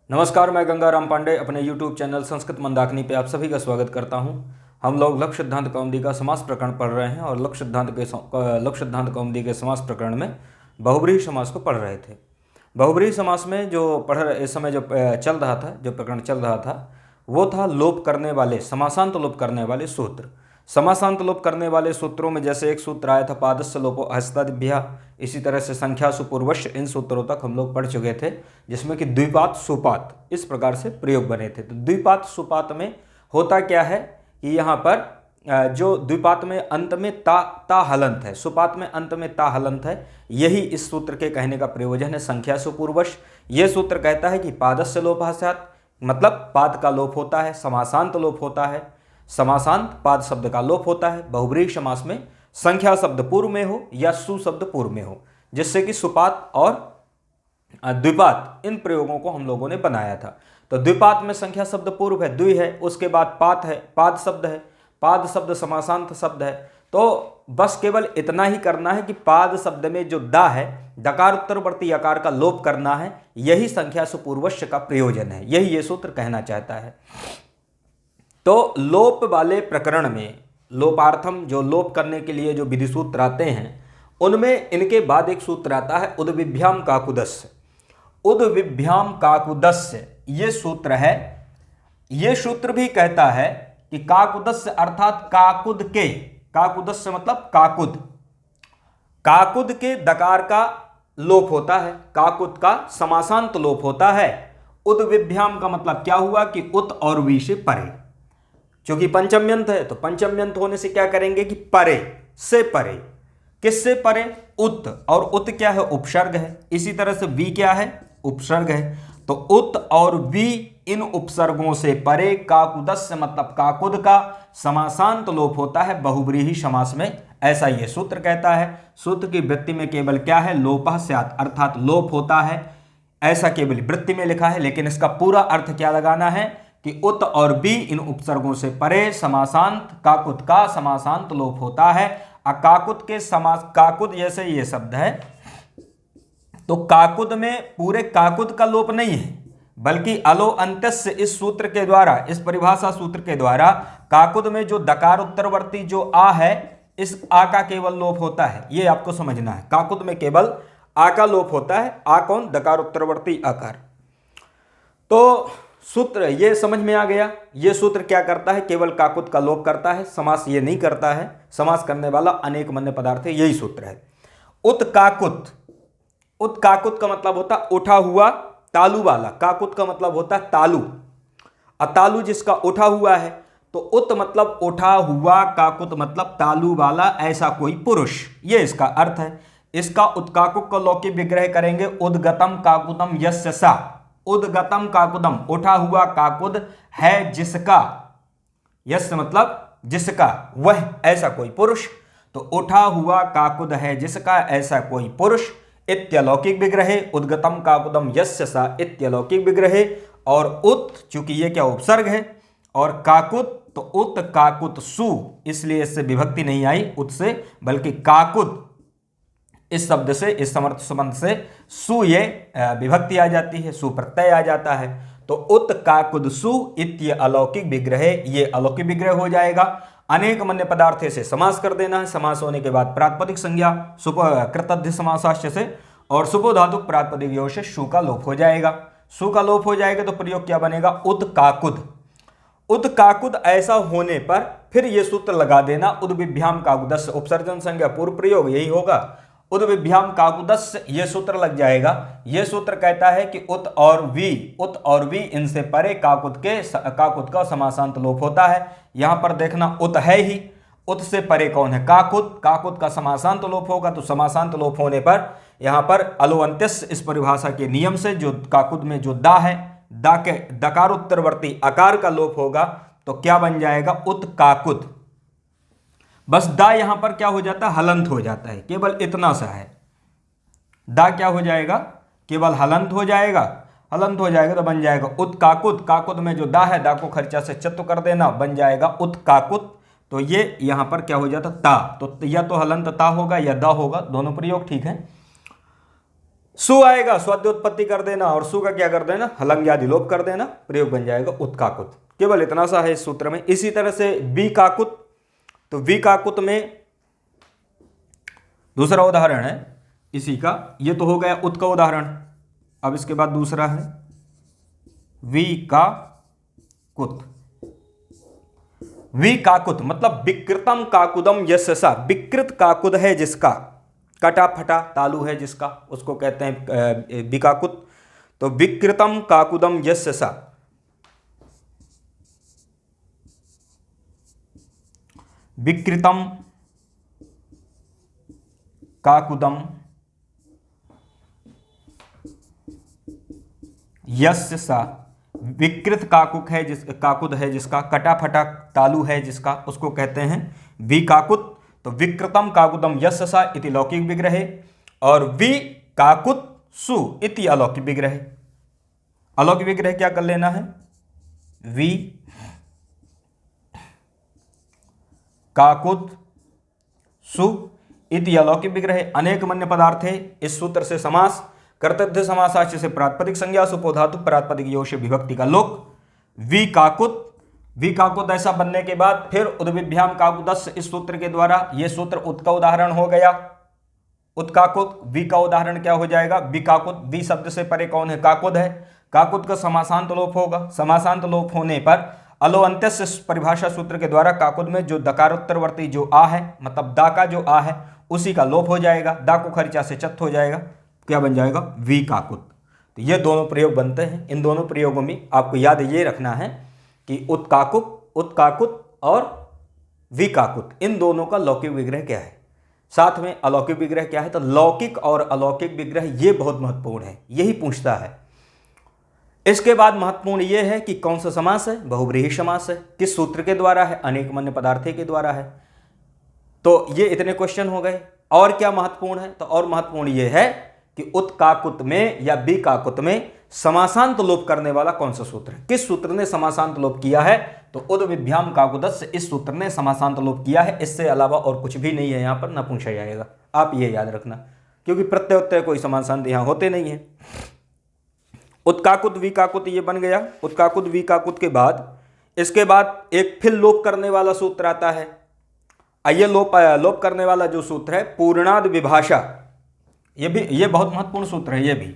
नमस्कार, मैं गंगाराम पांडे अपने YouTube चैनल संस्कृत मंदाकिनी पे आप सभी का स्वागत करता हूं। हम लोग लक्ष्य सिद्धांत कौमुदी का समास प्रकरण पढ़ रहे हैं और लक्ष्य सिद्धांत कौमुदी के समास प्रकरण में बहुब्रीहि समास को पढ़ रहे थे। बहुब्रीहि समास में जो इस समय जो चल रहा था, जो प्रकरण चल रहा था वो था लोप करने वाले, समासांत लोप करने वाले सूत्र। समासांत लोप करने वाले सूत्रों में जैसे एक सूत्र आया था पादस्य लोपो हस्तादिभ्या, इसी तरह से संख्या सुपूर्वश्य, इन सूत्रों तक हम लोग पढ़ चुके थे, जिसमें कि द्विपात सुपात इस प्रकार से प्रयोग बने थे। तो द्विपात सुपात में होता क्या है कि यहाँ पर जो द्विपात में अंत में ता हलंत है, सुपात में अंत में ता हलंत है, यही इस सूत्र के कहने का प्रयोजन है। संख्या सुपूर्वश ये सूत्र कहता है कि पादस्य लोपः स्यात्, मतलब पाद का लोप होता है, समासांत लोप होता है, समासांत पाद शब्द का लोप होता है। बहुब्रीहि समास में संख्या शब्द पूर्व में हो या सु शब्द पूर्व में हो, जिससे कि सुपात और द्विपात इन प्रयोगों को हम लोगों ने बनाया था। तो द्विपात में संख्या शब्द पूर्व है, द्वि है, उसके बाद पात है, पाद शब्द है, पाद शब्द समासांत शब्द है। तो बस केवल इतना ही करना है कि पाद शब्द में जो दा है, दकार उत्तरवर्ती आकार का लोप करना है, यही संख्या सुपूर्वश्य का प्रयोजन है, यही ये सूत्र कहना चाहता है। तो लोप वाले प्रकरण में लोपार्थम, जो लोप करने के लिए जो विधि सूत्र आते हैं, उनमें इनके बाद एक सूत्र आता है उद्विभ्याम काकुदस्य। उद्विभ्याम काकुदस्य ये सूत्र है। ये सूत्र भी कहता है कि काकुदस्य अर्थात काकुद के, काकुदस्य मतलब काकुद, काकुद के दकार का लोप होता है, काकुद का समासांत लोप होता है। उद्विभ्याम का मतलब क्या हुआ कि उत और वी से परे, क्योंकि पंचम्यंत है तो पंचम्यंत होने से क्या करेंगे कि परे से परे। किससे परे? उत, और उत क्या है? उपसर्ग है। इसी तरह से वी क्या है? उपसर्ग है। तो उत और वी इन उपसर्गों से परे काकुदस्य मतलब काकुद का समासांत लोप होता है बहुब्रीहि समास में, ऐसा ये सूत्र कहता है। सूत्र की वृत्ति में केवल क्या है? लोपः स्यात्, अर्थात लोप होता है, ऐसा केवल वृत्ति में लिखा है, लेकिन इसका पूरा अर्थ क्या लगाना है कि उत और बी इन उपसर्गों से परे समासांत काकुद का समासांत लोप होता है। अकाकुद के समास, काकुद जैसे ये शब्द है, तो काकुद में पूरे काकुद का लोप नहीं है, बल्कि अलो अंत्यस्य इस सूत्र के द्वारा, इस परिभाषा सूत्र के द्वारा काकुद में जो दकार उत्तरवर्ती जो आ है, इस आ का केवल लोप होता है, ये आपको समझना है। काकुद में केवल आ का लोप होता है। आ कौन? दकार उत्तरवर्ती आकार। तो सूत्र ये समझ में आ गया। ये सूत्र क्या करता है? केवल काकुद का लोप करता है, समास ये नहीं करता है। समास करने वाला अनेक मन्य पदार्थ है, यही सूत्र है। उत्काकुत, उत्काकुत का मतलब होता उठा हुआ, तालु वाला। काकुत का मतलब होता है तालु, अतालु जिसका उठा हुआ है। तो उत मतलब उठा हुआ, काकुत मतलब तालु वाला, ऐसा कोई पुरुष, ये इसका अर्थ है। इसका उत्काकुक का लौकिक विग्रह करेंगे उद्गतम काकुदम यस्य सा। उद्गतम काकुदम, उठा हुआ काकुद है जिसका, यस्य मतलब जिसका, वह ऐसा कोई पुरुष। तो उठा हुआ काकुद है जिसका ऐसा कोई पुरुष, इत्यलौकिक विग्रहे उद्गतम काकुदम यस्य सा इत्यलौकिक विग्रहे। और उत, चूंकि ये क्या उपसर्ग है, और काकुद तो उत काकुत सु, इसलिए इससे विभक्ति नहीं आई उत से, बल्कि काकुद इस शब्द से, इस समर्थ संबंध से सु ये विभक्ति आ जाती है, सु प्रत्यय आ जाता है। तो उत काकुद सु इत्य अलौकिक विग्रह, ये अलौकिक विग्रह हो जाएगा। अनेक मन्य पदार्थ से समास कर देना है। समास होने के बाद प्रातिपदिक संज्ञा कृतध्य समासाश्च से और सुपो धातुक प्रातिपदिक योग से सु का लोप हो जाएगा। सु का लोप हो जाएगा तो प्रयोग क्या बनेगा? उत काकुद। उत काकुद ऐसा होने पर फिर ये सूत्र लगा देना उद्विभ्याम काकुदस्य, उपसर्जन संज्ञा पूर्व प्रयोग यही होगा। उद्विभ्याम काकुदस्य ये सूत्र लग जाएगा। ये सूत्र कहता है कि उत और वी इनसे परे काकुद का समासांत लोप होता है। यहां पर देखना उत है ही, उत से परे कौन है? काकुद, काकुद का समासांत लोप होगा। तो समासांत लोप होने पर यहां पर अलो अंत्यस्य इस परिभाषा के नियम से जो काकुद में जो दा है, दा के दकार उत्तरवर्ती आकार का लोप होगा, तो क्या बन जाएगा? उत काकुद। बस दा यहां पर क्या हो जाता है? हलंत हो जाता है, केवल इतना सा है। दा क्या हो जाएगा? केवल हलंत हो जाएगा। हलंत हो जाएगा तो बन जाएगा उत काकुद। काकुद में जो दा है, दा को खर्चा से चत्तु कर देना, बन जाएगा उत काकुद। तो ये यहां पर क्या हो जाता? ता, तो या तो हलंत ता होगा या दा होगा, दोनों प्रयोग ठीक है। सु आएगा, स्वाद्योत्पत्ति कर देना, और सु का क्या कर देना, हलंग आदि लोप कर देना, प्रयोग बन जाएगा उत्काकुत। केवल इतना सा है इस सूत्र में। इसी तरह से विकाकुत, तो विकाकुत में दूसरा उदाहरण है इसी का, ये तो हो गया उत का उदाहरण। अब इसके बाद दूसरा है विकाकुत। विकाकुत मतलब विकृतम काकुदम यस्य सा, विकृत काकुद है जिसका, कटा फटा तालु है जिसका, उसको कहते हैं विकाकुत। तो विकृतम काकुदम यस्य सा, विकृतम काकुदम यस्य सा, विकृत काकुक है काकुद है जिसका, कटा फटा तालु है जिसका, उसको कहते हैं विकाकुत। तो विकृतम काकुदम यस्य सा इति लौकिक विग्रह, और विकाकुत सु इति अलौकिक विग्रह। अलौकिक विग्रह क्या कर लेना है, वि काकुत सु इति अलौकिक विग्रह। अनेक मन्य पदार्थ है, इस सूत्र से समास, कर्तव्य समासाच्य से प्रातिपदिक संज्ञा, सुपोधातु प्रातिपदिक योग से विभक्ति का लोक। विकाकुत, विकाकुत ऐसा बनने के बाद फिर उद्विभ्याम काकुदस्य, इस सूत्र के द्वारा, यह सूत्र उत का उदाहरण हो गया, उत्काकुत। वी का उदाहरण क्या हो जाएगा, विकाकुत। वी शब्द से परे कौन है, काकुद है। काकुद का समासांत लोप होगा, समासांत लोप होने पर अलो अंत्यस्य परिभाषा सूत्र के द्वारा काकुद में जो दकारोत्तरवर्ती जो आ है, मतलब दा का जो आ है, उसी का लोप हो जाएगा, दा को खरिचा से चत हो जाएगा, क्या बन जाएगा, विकाकुत। तो ये दोनों प्रयोग बनते हैं। इन दोनों प्रयोगों में आपको याद ये रखना है कि उत्काकुत और विकाकुत, इन दोनों का लौकिक विग्रह क्या है, साथ में अलौकिक विग्रह क्या है। तो लौकिक और अलौकिक विग्रह ये बहुत महत्वपूर्ण है, यही पूछता है। इसके बाद महत्वपूर्ण यह है कि कौन सा समास है, बहुव्रीहि समास है, किस सूत्र के द्वारा है, अनेक मन्य पदार्थे के द्वारा है। तो ये इतने क्वेश्चन हो गए। और क्या महत्वपूर्ण है, तो और महत्वपूर्ण यह है कि उत्काकुत में या विकाकुत में समासांत लोप करने वाला कौन सा सूत्र है, किस सूत्र ने समासांत लोप किया है। तो उद्विभ्याम काकुदस्य, इस सूत्र ने समासांत लोप किया है, इससे अलावा और कुछ भी नहीं है, यहां पर ना पूछा जाएगा। आप ये याद रखना, क्योंकि प्रत्यय उत्तय कोई समासांत यहां होते नहीं है। उत्काकुत विकाकुत ये बन गया। उत्काकुत विकाकुत के बाद इसके बाद एक फिर लोप करने वाला सूत्र आता है। ये लोप करने वाला जो सूत्र है पूर्णाद विभाषा, ये बहुत महत्वपूर्ण सूत्र है। ये भी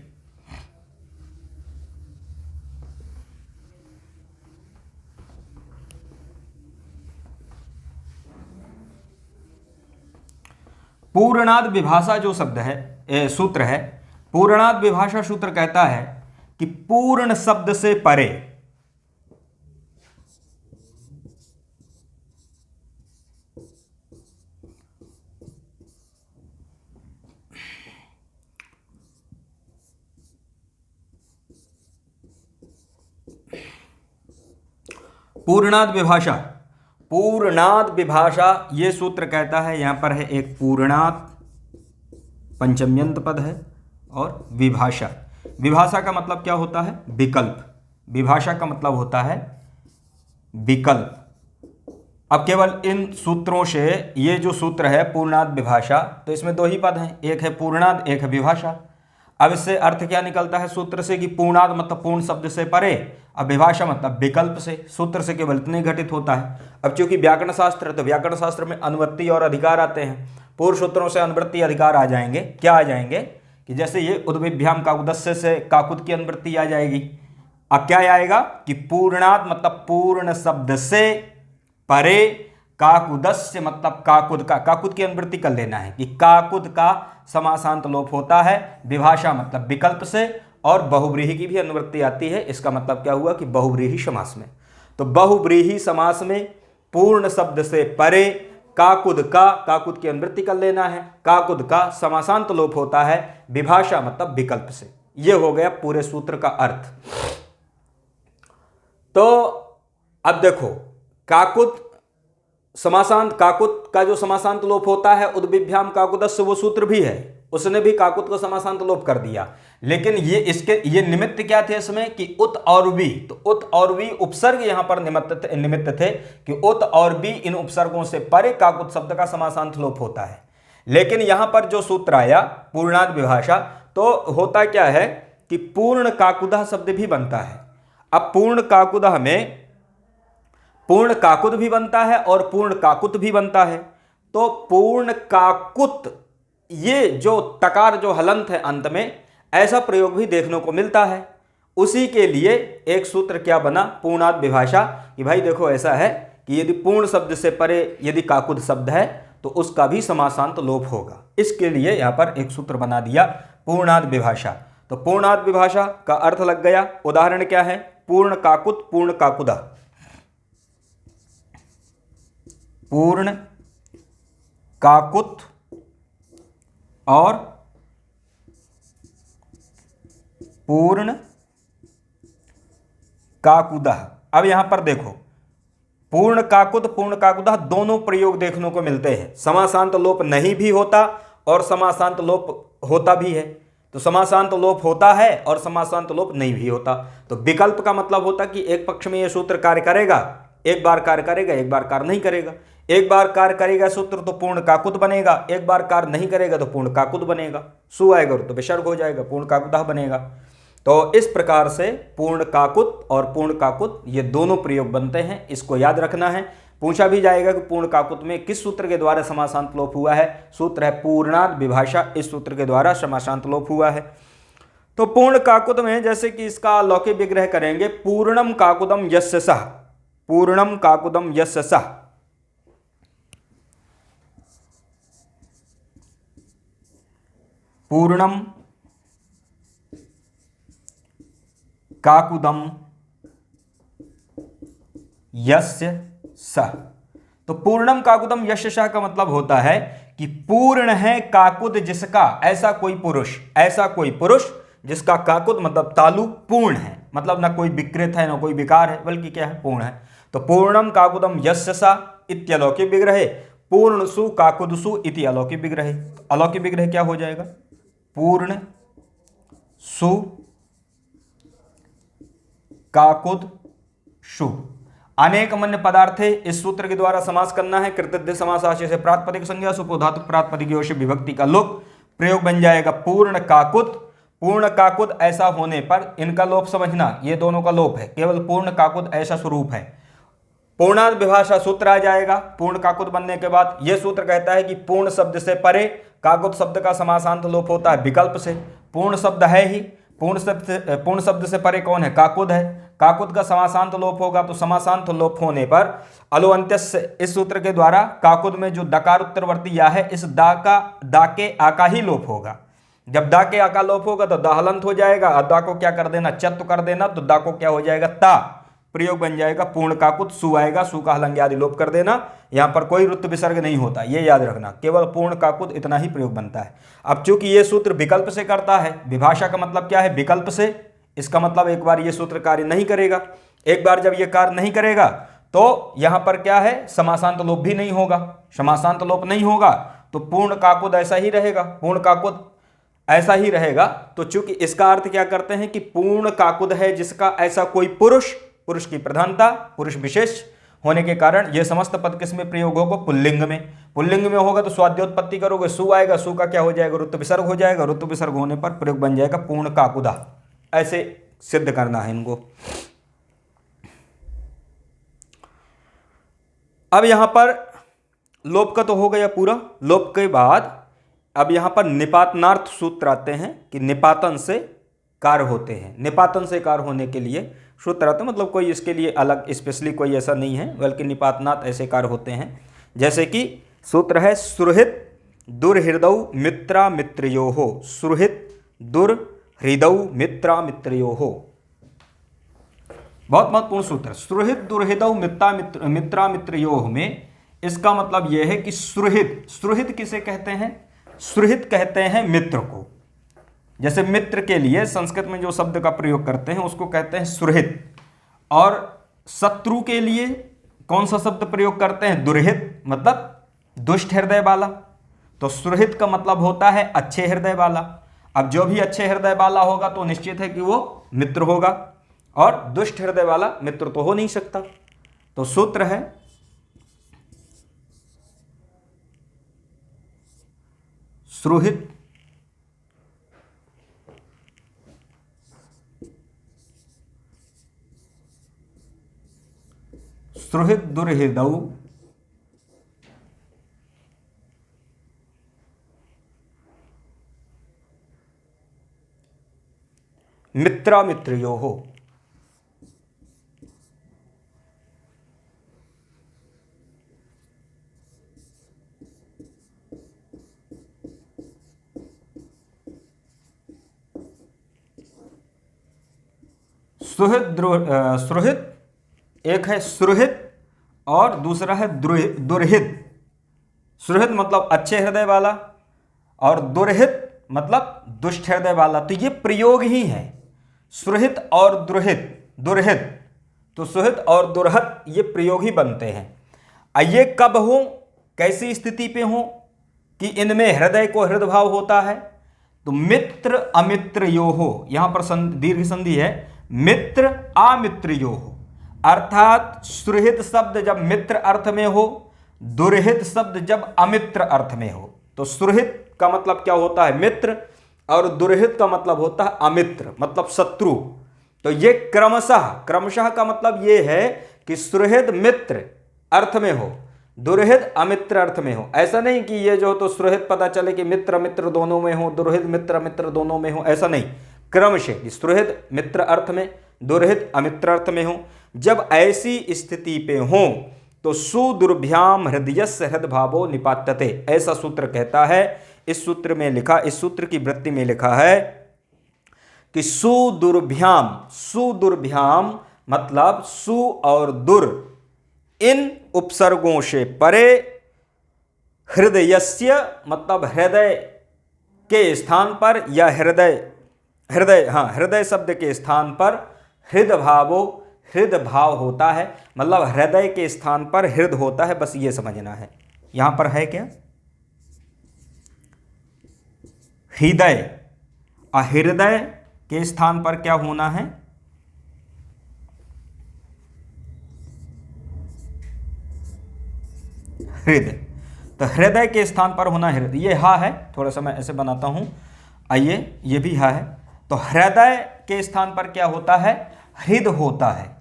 पूर्णाद विभाषा जो शब्द है, सूत्र है, पूर्णाद विभाषा सूत्र कहता है कि पूर्ण शब्द से परे पूर्णाद विभाषा, पूर्णाद विभाषा ये सूत्र कहता है, यहां पर है एक पूर्णाद पंचम्यंत पद है और विभाषा। विभाषा का मतलब क्या होता है, विकल्प। विभाषा का मतलब होता है विकल्प। अब केवल इन सूत्रों से, ये जो सूत्र है पूर्णाद विभाषा, तो इसमें दो ही पद हैं, एक है पूर्णाद, एक है विभाषा। अब इससे अर्थ क्या निकलता है सूत्र से कि पूर्णाद मतलब पूर्ण शब्द से परे, अब विभाषा मतलब विकल्प से। सूत्र से केवल इतने घटित होता है। अब चूंकि व्याकरण शास्त्र है, तो व्याकरण शास्त्र में अनुवृत्ति और अधिकार आते हैं। पूर्व सूत्रों से अनुवृत्ति अधिकार आ जाएंगे, क्या आ जाएंगे कि जैसे ये उद्विभ्याम काकुदस्य से काकुद की अनुवृत्ति आ जाएगी। अब क्या आएगा कि पूर्णाद मतलब पूर्ण शब्द से परे, काकुदस्य मतलब काकुद का, काकुद की अनुवृत्ति कर लेना है कि काकुद का समासांत लोप होता है। विभाषा मतलब विकल्प से, और बहुव्रीहि की भी अनुवृत्ति आती है। इसका मतलब क्या हुआ कि बहुव्रीहि समास में, तो बहुव्रीहि समास में पूर्ण शब्द से परे काकुद का, काकुद की अनुवृत्ति कर लेना है, काकुद का समासांत लोप होता है विभाषा मतलब विकल्प से। यह हो गया पूरे सूत्र का अर्थ। तो अब देखो, काकुद समासांत, काकुद का जो समासांत लोप होता है उद्विभ्याम काकुदस्य, वो सूत्र भी है, उसने भी काकुद को समासांत लोप कर दिया। लेकिन ये निमित्त क्या थे इसमें कि उत और वी, तो उत और वी उपसर्ग यहां पर निमित्त थे कि उत और वी, इन उपसर्गों से परे काकुद शब्द का समासांत लोप होता है। लेकिन यहां पर जो सूत्र आया पूर्णाद विभाषा, तो तो होता क्या है कि पूर्ण काकुदः शब्द भी बनता है। अब पूर्ण काकुदः में पूर्ण काकुद भी बनता है और पूर्ण काकुत भी बनता है। तो पूर्ण काकुत, ये जो तकार जो हलंत है अंत में, ऐसा प्रयोग भी देखने को मिलता है। उसी के लिए एक सूत्र क्या बना, पूर्णाद विभाषा, कि भाई देखो ऐसा है कि यदि पूर्ण शब्द से परे यदि काकुद शब्द है तो उसका भी समासांत लोप होगा। इसके लिए यहां पर एक सूत्र बना दिया, पूर्णाद विभाषा। तो पूर्णाद विभाषा का अर्थ लग गया। उदाहरण क्या है, पूर्ण काकुत, पूर्ण काकुदा। पूर्ण काकुत और पूर्ण काकुदा। अब यहां पर देखो, पूर्ण काकुद, पूर्ण काकुदा दोनों प्रयोग देखने को मिलते हैं। समासांत लोप नहीं भी होता और समासांत लोप होता भी है। तो समासांत लोप होता है और समासांत लोप नहीं भी होता। तो विकल्प का मतलब होता कि एक पक्ष में यह सूत्र कार्य करेगा, एक बार कार्य करेगा, एक बार कार्य नहीं करेगा। एक बार कार्य करेगा सूत्र तो पूर्ण काकुद बनेगा, एक बार कार्य नहीं करेगा तो पूर्ण काकुद बनेगा। सु आएगा तो विसर्ग हो जाएगा, पूर्ण काकुदा बनेगा। तो इस प्रकार से पूर्ण काकुत और पूर्ण काकुत ये दोनों प्रयोग बनते हैं, इसको याद रखना है। पूछा भी जाएगा कि पूर्ण काकुत में किस सूत्र के द्वारा समासांत लोप हुआ है। सूत्र है पूर्णाद विभाषा, इस सूत्र के द्वारा समासांत लोप हुआ है। तो पूर्ण काकुत में जैसे कि इसका लौकिक विग्रह करेंगे, पूर्णम काकुदम यस्य सः, पूर्णम काकुदम यस्य सः, पूर्णम काकुदम यस्य सः। तो पूर्णम काकुदम यस्य सः का मतलब होता है कि पूर्ण है काकुद जिसका, ऐसा कोई पुरुष, ऐसा कोई पुरुष जिसका काकुद मतलब तालु पूर्ण है, मतलब ना कोई विकृत है ना कोई विकार है, बल्कि क्या है, पूर्ण है। तो पूर्णम काकुदम यस्य सः इत्यलौकिक विग्रहे पूर्णसु काकुदसु इति अलौकिक विग्रहे। अलौकिक विग्रह क्या हो जाएगा, पूर्ण सु काकुद शु। अनेक मन्य पदार्थे, इस सूत्र के द्वारा समास करना है। कृतज्ञ समास आशय से प्रातिपदिक संज्ञा सुपोधातुक प्रातिपदिक से विभक्ति का लोप प्रयोग बन जाएगा पूर्ण काकुत। पूर्ण काकुत ऐसा होने पर इनका लोप समझना, ये दोनों का लोप है, केवल पूर्ण काकुत ऐसा स्वरूप है। पूर्णाद विभाषा सूत्र आ जाएगा पूर्ण काकुत बनने के बाद। यह सूत्र कहता है कि पूर्ण शब्द से परे काकुत शब्द का समासांत लोप होता है विकल्प से। पूर्ण शब्द है ही, पूर्ण शब्द से परे कौन है, काकुद है। काकुद का समासांत लोप होगा तो समासांत लोप होने पर अलोअंत्यस्य, इस सूत्र के द्वारा काकुद में जो दकार उत्तरवर्ती या है, इस दा के आ का ही लोप होगा। जब दा के आ का लोप होगा तो दाहलंत हो जाएगा, दा को क्या कर देना, चत्व कर देना, तो दा को क्या हो जाएगा, ता। प्रयोग बन जाएगा पूर्ण काकुत, सु आएगा, सु का हलंग आदि लोप कर देना। यहां पर कोई रुत्त विसर्ग नहीं होता, ये याद रखना, केवल पूर्ण काकुत इतना ही प्रयोग बनता है। अब चूंकि ये सूत्र विकल्प से करता है, विभाषा का मतलब क्या है, विकल्प से, इसका मतलब एक बार ये सूत्र कार्य नहीं करेगा। एक बार जब ये कार्य नहीं करेगा तो यहां पर क्या है, समासांत लोप भी नहीं होगा। समासांत लोप नहीं होगा तो पूर्ण काकुत ऐसा ही रहेगा, पूर्ण काकुत ऐसा ही रहेगा। तो चूंकि इसका अर्थ क्या करते हैं कि पूर्ण काकुद है जिसका ऐसा कोई पुरुष, पुरुष की प्रधानता, पुरुष विशेष होने के कारण यह समस्त पद किस में प्रयोग होगा, पुल्लिंग में। पुल्लिंग में होगा तो स्वाद्योत्पत्ति करोगे, सु आएगा, सु का क्या हो जाएगा, रुत्त विसर्ग हो जाएगा, रुत्त विसर्ग होने पर प्रयोग बन जाएगा पूर्ण काकुदा। ऐसे सिद्ध करना है इनको। अब यहां पर लोप का तो हो गया पूरा। लोप के बाद अब यहां पर निपातनार्थ सूत्र आते हैं कि निपातन से कार्य होते हैं। निपातन से कार्य होने के लिए सूत्र आते हैं, मतलब कोई इसके लिए अलग स्पेशली कोई ऐसा नहीं है, बल्कि निपातनात् ऐसे कार्य होते हैं। जैसे कि सूत्र है सुहृत दुर्हृदौ मित्रा मित्रयोः, सुहृत दुर्हृदौ मित्रा मित्रयोः, बहुत महत्वपूर्ण सूत्र। सुहृत दुर्हृदौ मित्रा मित्रयोः में इसका मतलब यह है कि सुहृत, सुहृत किसे कहते हैं, सुहृत कहते हैं मित्र को। जैसे मित्र के लिए संस्कृत में जो शब्द का प्रयोग करते हैं उसको कहते हैं सुहृत, और शत्रु के लिए कौन सा शब्द प्रयोग करते हैं, दुर्हित, मतलब दुष्ट हृदय वाला। तो सुहृत का मतलब होता है अच्छे हृदय वाला। अब जो भी अच्छे हृदय वाला होगा तो निश्चित है कि वो मित्र होगा, और दुष्ट हृदय वाला मित्र तो हो नहीं सकता। तो सूत्र है सुहृत सुहृद दुर्हृदौ मित्रामित्रयोः। सुहृद एक है सुहृद और दूसरा है दुर्हित। सुहृद मतलब अच्छे हृदय वाला और दुर्हित मतलब दुष्ट हृदय वाला। तो ये प्रयोग ही है, सुहृद और दुर्हित। तो सुहृद और दुर्हित ये प्रयोग ही बनते हैं। ये कब हो, कैसी स्थिति पे हो कि इनमें हृदय को हृदय भाव होता है? तो मित्र अमित्र यो हो, यहां पर दीर्घ संधि है, मित्र अमित्र यो हो। अर्थात सुहृद शब्द जब मित्र अर्थ में हो, दुर्हित शब्द जब अमित्र अर्थ में हो। तो सुहृद का मतलब क्या होता है? मित्र, और दुर्हित का मतलब होता है अमित्र, मतलब शत्रु। तो ये क्रमशः का मतलब ये है कि सुहृद मित्र अर्थ में हो, दुर्हित अमित्र अर्थ में हो। ऐसा नहीं कि ये जो तो सुहृद पता चले कि मित्र मित्र दोनों में हो, दुर्हित मित्र मित्र दोनों में हो, ऐसा नहीं। क्रमशः सुहृद मित्र अर्थ में, दुर्हित अमित्र अर्थ में हो। जब ऐसी स्थिति पे हो तो सुदुर्भ्याम हृदयस्य हृदभावो निपात्यते, ऐसा सूत्र कहता है। इस सूत्र में लिखा, इस सूत्र की वृत्ति में लिखा है कि सुदुर्भ्याम मतलब सु और दुर इन उपसर्गों से परे, हृदयस्य मतलब हृदय के स्थान पर, या हृदय शब्द के स्थान पर हृद भाव होता है, मतलब हृदय के स्थान पर हृद होता है। बस ये समझना है। यहां पर है क्या? हृदय, हृदय के स्थान पर क्या होना है? हृदय। तो हृदय के स्थान पर होना हृदय। ये हा है, थोड़ा सा मैं ऐसे बनाता हूं, आइए, ये भी हा है। तो हृदय के स्थान पर क्या होता है? हृद होता है।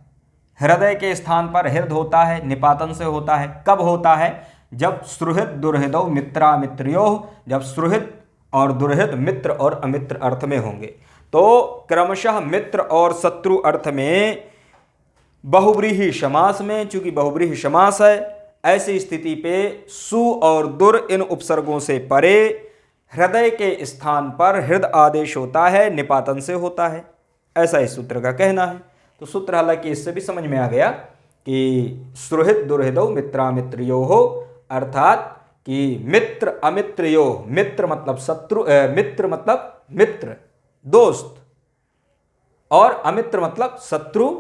हृदय के स्थान पर हृद होता है, निपातन से होता है। कब होता है? जब सुहृद दुर्हृदौ मित्रामित्रयोः, जब सुहृद और दुर्हित मित्र और अमित्र अर्थ में होंगे। तो क्रमशः मित्र और शत्रु अर्थ में बहुव्रीहि समास में, चूंकि बहुव्रीहि समास है, ऐसी स्थिति पे सु और दुर इन उपसर्गों से परे हृदय के स्थान पर हृद आदेश होता है, निपातन से होता है। ऐसा इस सूत्र का कहना है। तो सूत्र हालांकि इससे भी समझ में आ गया कि सुहृद दुर्हृदौ मित्रामित्रयोः, अर्थात कि मित्र अमित्रयोः, मित्र मतलब शत्रु, मित्र मतलब मित्र दोस्त, और अमित्र मतलब शत्रु।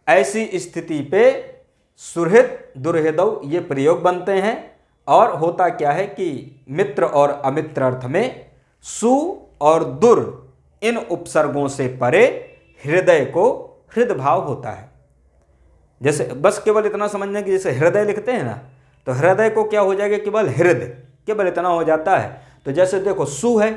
ऐसी स्थिति पे सुहृद दुर्हृदौ ये प्रयोग बनते हैं। और होता क्या है कि मित्र और अमित्र अर्थ में सु और दुर इन उपसर्गों से परे हृदय को हृद भाव होता है। जैसे बस केवल इतना समझना कि जैसे हृदय लिखते हैं ना, तो हृदय को क्या हो जाएगा? केवल हृदय, केवल इतना हो जाता है। तो जैसे देखो सु है,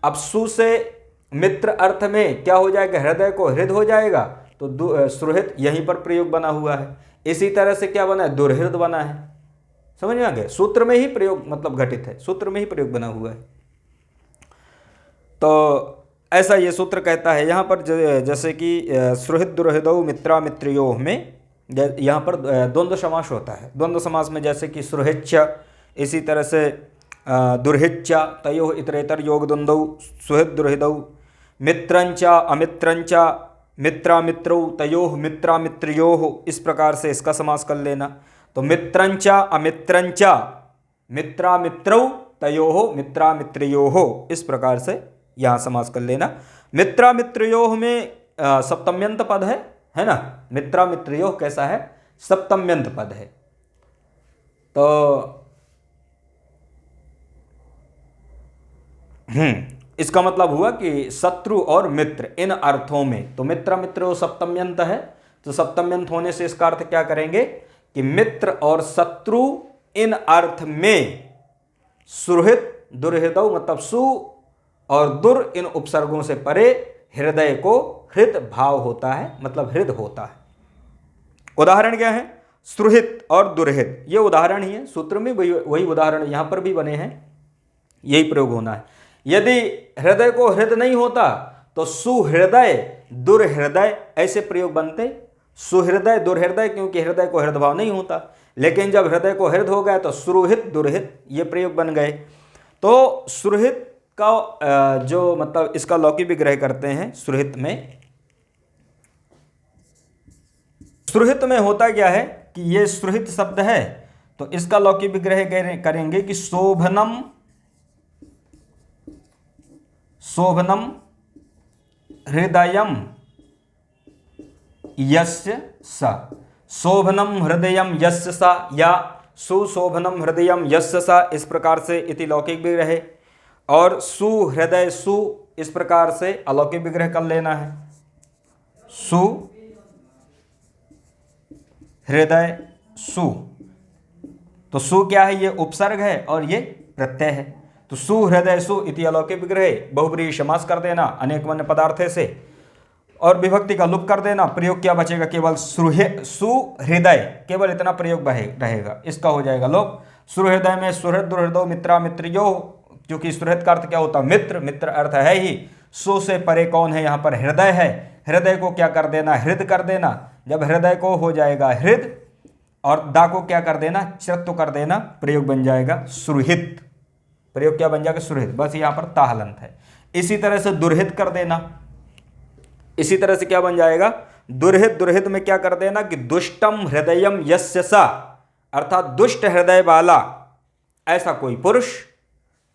अब सु से मित्र अर्थ में क्या हो जाएगा? हृदय को हृद हो जाएगा। तो सुहृद यहीं पर प्रयोग बना हुआ है। इसी तरह से क्या बना है? दुर्हृद बना है। समझ में आ गया? सूत्र में ही प्रयोग मतलब घटित है, सूत्र में ही प्रयोग बना हुआ है। तो ऐसा ये सूत्र कहता है। यहाँ पर जैसे कि सुहृद दुर्हृदौ मित्रामित्रयोः में यहाँ पर द्वंद्व समास होता है। द्वंद्व समास में जैसे कि सुहृच्च, इसी तरह से दुर्हिच्च, तयोः इतरेतर योग द्वंद्वौ सुहृद दुर्हृदौ, मित्रंच अमित्रंच मित्रामित्रौ तयोः मित्रामित्रयोः, इस प्रकार से इसका समास कर लेना। तो मित्रंच अमित्रंच मित्रामित्रौ तयोः मित्रामित्रयोः, इस प्रकार से यहाँ समास कर लेना। मित्रामित्रयोः में सप्तम्यंत पद है ना? मित्रामित्रयोः कैसा है? सप्तम्यंत पद है। तो इसका मतलब हुआ कि शत्रु और मित्र इन अर्थों में। तो मित्रामित्रयोः सप्तम्यंत है, तो सप्तम्यंत होने से इसका अर्थ क्या करेंगे कि मित्र और शत्रु इन अर्थ में सुहृद दुर्हृदौ मतलब सु और दुर इन उपसर्गों से परे हृदय को हृद भाव होता है, मतलब हृद होता है। उदाहरण क्या है? सुहृत और दुर्हित, ये उदाहरण ही है, सूत्र में वही उदाहरण यहाँ पर भी बने हैं, यही प्रयोग होना है। यदि हृदय को हृदय नहीं होता तो सुहृदय दुर्हृदय ऐसे प्रयोग बनते। सुहृदय दुर्हृदय, क्योंकि हृदय को हृदय भाव नहीं होता, लेकिन जब हृदय को हृदय हो गया तो सुरहित दुर्हित ये प्रयोग बन गए। तो सुरहित का जो मतलब इसका लौकिक विग्रह करते हैं सुरहित में। सुरहित में होता क्या है कि ये सुरहित शब्द है तो इसका लौकिक विग्रह करेंगे कि शोभनम, शोभनम हृदयम यस्य सा, शोभनम हृदयम यस्य सा या सुशोभनम हृदयम यस्य सा, इस प्रकार से इति लौकिक विग्रह। और सुहृदय सु इस प्रकार से अलौकिक विग्रह कर लेना है। सु हृदय सु, तो सु क्या है, ये उपसर्ग है और ये प्रत्यय है। तो सुहृदय सु इति अलौकिक विग्रह बहुब्रीहि समास कर देना अनेक वन्य पदार्थे से और विभक्ति का लुप कर देना। प्रयोग क्या बचेगा, केवल सुहृदय, केवल इतना प्रयोग रहेगा, इसका हो जाएगा लोप। सुहृदय में सुहृद दुर्हृदो मित्रा मित्रियो, क्योंकि सुहृद का अर्थ क्या होता है, मित्र, मित्र अर्थ है ही। सु से परे कौन है, यहाँ पर हृदय है। हृदय को क्या कर देना, हृद कर देना। जब हृदय को हो जाएगा हृद और दा को क्या कर देना, चृत्व कर देना, प्रयोग बन जाएगा सुरहित। प्रयोग क्या बन जाएगा, सुरहित। बस यहाँ पर ता हलंत है। इसी तरह से दुर्हित कर देना। इसी तरह से क्या बन जाएगा, दुर्हित। दुर्हित में क्या कर देना कि दुष्टम हृदयम यस्य सा, अर्थात दुष्ट हृदय वाला ऐसा कोई पुरुष,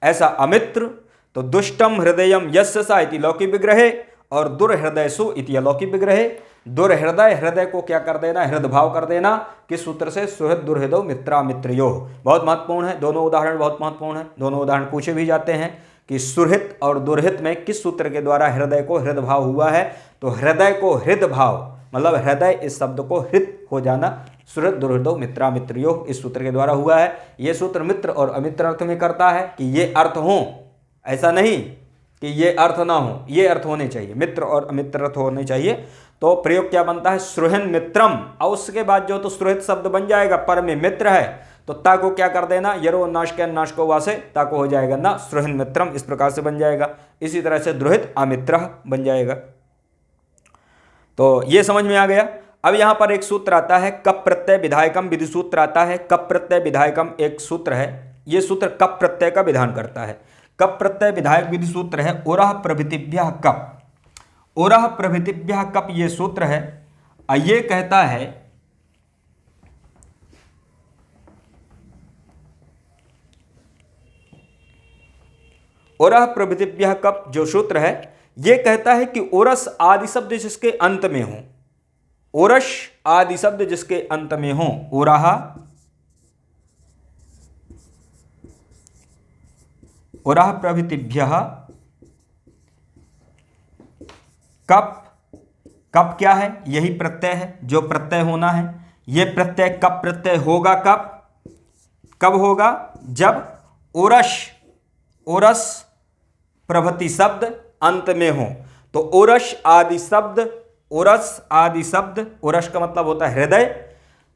ऐसा अमित्र। तो दुष्टम हृदयम यस्य सा इति लौकिक विग्रह और दुर्हृदय सु इति अलौकिक विग्रह। दुर्हृदय, हृदय को क्या कर देना, हृदय भाव कर देना। किस सूत्र से, सुहृद दुर्हृदो मित्रा मित्रयो। बहुत महत्वपूर्ण है, दोनों उदाहरण बहुत महत्वपूर्ण है। दोनों उदाहरण पूछे भी जाते हैं कि सुरहित और दुर्हित में किस सूत्र के द्वारा हृदय को हृदय भाव हुआ है। तो हृदय को हृदय भाव मतलब हृदय इस शब्द को हृत हो जाना, सुहृद दुर्हृदो मित्रा मित्रयो इस सूत्र के द्वारा हुआ है। यह सूत्र मित्र और अमित्र अर्थ में करता है कि ये अर्थ हो, ऐसा नहीं कि ये अर्थ ना हो, ये अर्थ होने चाहिए, मित्र और अमित्र अर्थ होने चाहिए। तो प्रयोग क्या बनता है, सुहृन मित्रम, और उसके बाद जो तो सुहृत शब्द बन जाएगा, पर में मित्र है तो ता को क्या कर देना, यरो नाशक नाशको वासे, ता को हो जाएगा ना सुहृन मित्रम, इस प्रकार से बन जाएगा। इसी तरह से द्रोहित अमित्र बन जाएगा। तो ये समझ में आ गया। अब यहां पर एक सूत्र आता है कप प्रत्यय विधायकम विधि सूत्र आता है। कप प्रत्यय विधायकम एक सूत्र है, ये सूत्र कप प्रत्यय का विधान करता है। कप प्रत्यय विधायक विधि सूत्र है ओरह प्रभृतिभ्यः कप। ओरह प्रभृतिभ्यः कप ये सूत्र है। ये कहता है ओरह प्रभृतिभ्यः कप जो सूत्र है ये कहता है कि ओरस आदि शब्द जिसके अंत में हो, ओरस आदि शब्द जिसके अंत में हो, ओरह ओरह प्रभृतिभ्यः कप। कप क्या है, यही प्रत्यय है जो प्रत्यय होना है। यह प्रत्यय कप प्रत्यय होगा कब, कब होगा, जब ओरस ओरस प्रभृति शब्द अंत में हो। तो ओरस आदि शब्द, ओरस आदि शब्द, ओरस का मतलब होता है हृदय,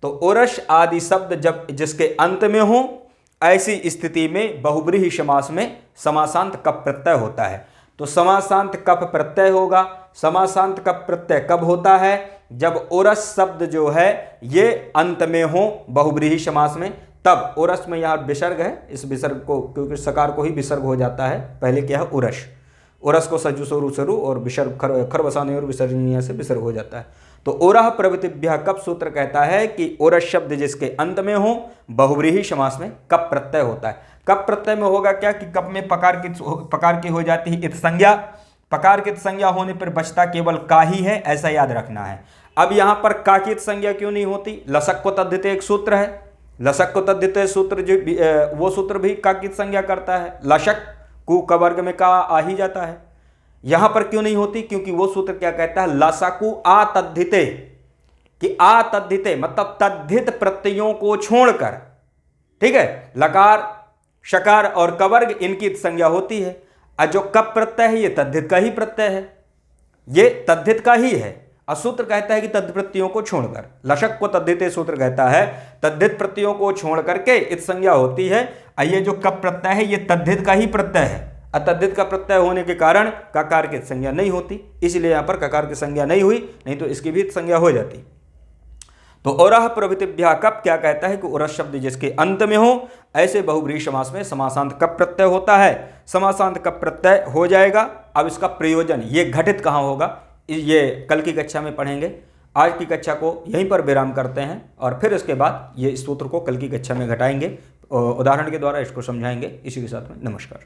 तो ओरस आदि शब्द जब जिसके अंत में हो, ऐसी स्थिति में बहुब्रीहि समास में समासांत कप प्रत्यय होता है। तो समासांत कप प्रत्यय होगा। समासांत कप प्रत्यय कब होता है, जब ओरस शब्द जो है ये अंत में हो बहुब्रीहि समास में, तब। ओरस में यहाँ विसर्ग है, इस विसर्ग को क्योंकि सकार को ही विसर्ग हो जाता है, पहले क्या है ओरस, ओरस को सज्जु स्वरू स्वरू और विसर्ग खर बसाने और विसर्जनीय से विसर्ग हो जाता है। तो ओरह प्रभृतिभ्यः कप सूत्र कहता है कि ओरस शब्द जिसके अंत में हो बहुब्रीहि समास में कप प्रत्यय होता है। कप प्रत्यय में होगा क्या कि कप में पकार की हो जाती है इत संज्ञा। पकार की संज्ञा होने पर बचता केवल का ही है, ऐसा याद रखना है। अब यहाँ पर का की संज्ञा क्यों नहीं होती, लसक को तद्धित एक सूत्र है, लसक को तद्धित सूत्र जो वो सूत्र भी का की संज्ञा करता है। लशक कु का वर्ग में का आ ही जाता है, यहां पर क्यों नहीं होती, क्योंकि वो सूत्र क्या कहता है, लसाकु आतद्धिते, कि आतद्धिते मतलब तद्धित प्रत्ययों को छोड़कर, ठीक है, लकार शकार और कवर्ग इनकी संज्ञा होती है। और जो कप प्रत्यय है ये तद्धित का ही प्रत्यय है, ये तद्धित का ही है। असूत्र कहता है कि तद्धित प्रत्ययों को छोड़कर, लशक को तद्धित सूत्र कहता है तद्धित प्रत्ययों को छोड़ करके इत संज्ञा होती है। ये जो कप प्रत्यय है ये तद्धित का ही प्रत्यय है। अतद्धित का प्रत्यय होने के कारण ककार की संज्ञा नहीं होती, इसलिए यहां पर ककार की संज्ञा नहीं हुई, नहीं तो इसकी भी संज्ञा हो जाती। तो ओरह प्रभृतिभ्या कप क्या कहता है कि ओरह शब्द जिसके अंत में हो ऐसे बहुब्रीहि समास में समासांत कप प्रत्यय होता है। समासांत कप प्रत्यय हो जाएगा। अब इसका प्रयोजन ये घटित कहाँ होगा ये कल की कक्षा में पढ़ेंगे। आज की कक्षा को यहीं पर विराम करते हैं और फिर इसके बाद ये सूत्र को कल की कक्षा में घटाएंगे, उदाहरण के द्वारा इसको समझाएंगे। इसी के साथ में नमस्कार।